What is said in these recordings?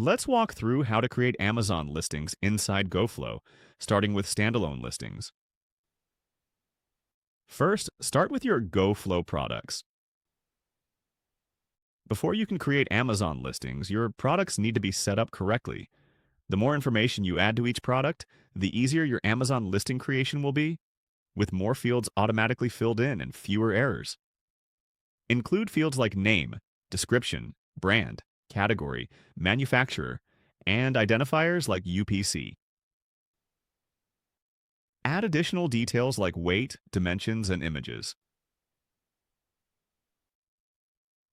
Let's walk through how to create Amazon listings inside Goflow, starting with standalone listings. First, start with your Goflow products. Before you can create Amazon listings, your products need to be set up correctly. The more information you add to each product, the easier your Amazon listing creation will be, with more fields automatically filled in and fewer errors. Include fields like name, description, brand, category, manufacturer, and identifiers like UPC. Add additional details like weight, dimensions, and images.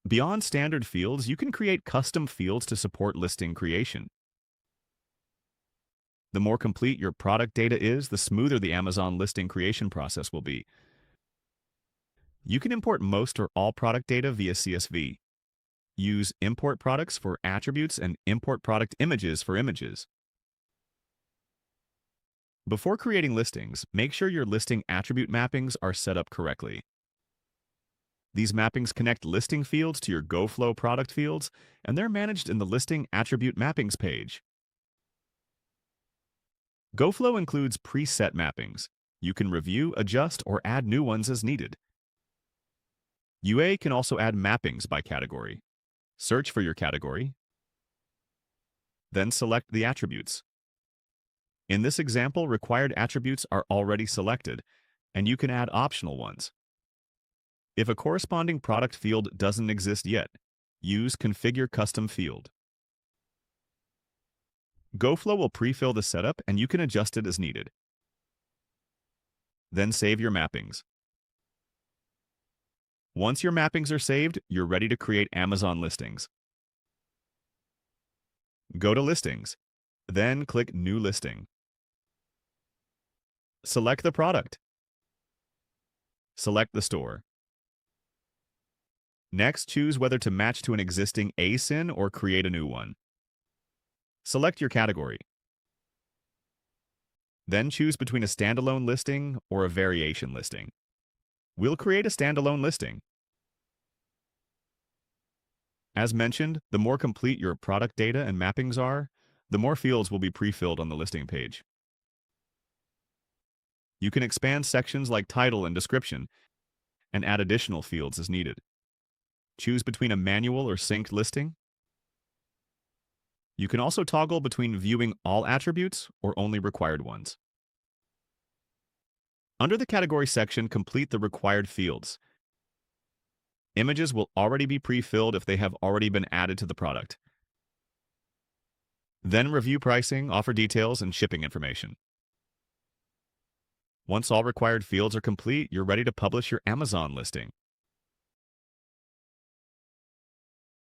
Beyond standard fields, you can create custom fields to support listing creation. The more complete your product data is, the smoother the Amazon listing creation process will be. You can import most or all product data via CSV. Use import products for attributes and import product images for images. Before creating listings, make sure your listing attribute mappings are set up correctly. These mappings connect listing fields to your Goflow product fields, and they're managed in the Listing Attribute Mappings page. Goflow includes preset mappings. You can review, adjust, or add new ones as needed. UA can also add mappings by category. Search for your category, then select the attributes. In this example, required attributes are already selected, and you can add optional ones. If a corresponding product field doesn't exist yet, use Configure Custom Field. Goflow will pre-fill the setup, and you can adjust it as needed. Then save your mappings. Once your mappings are saved, you're ready to create Amazon listings. Go to Listings, then click New Listing. Select the product. Select the store. Next, choose whether to match to an existing ASIN or create a new one. Select your category. Then choose between a standalone listing or a variation listing. We'll create a standalone listing. As mentioned, the more complete your product data and mappings are, the more fields will be pre-filled on the listing page. You can expand sections like title and description and add additional fields as needed. Choose between a manual or synced listing. You can also toggle between viewing all attributes or only required ones. Under the category section, complete the required fields. Images will already be pre-filled if they have already been added to the product. Then review pricing, offer details, and shipping information. Once all required fields are complete, you're ready to publish your Amazon listing.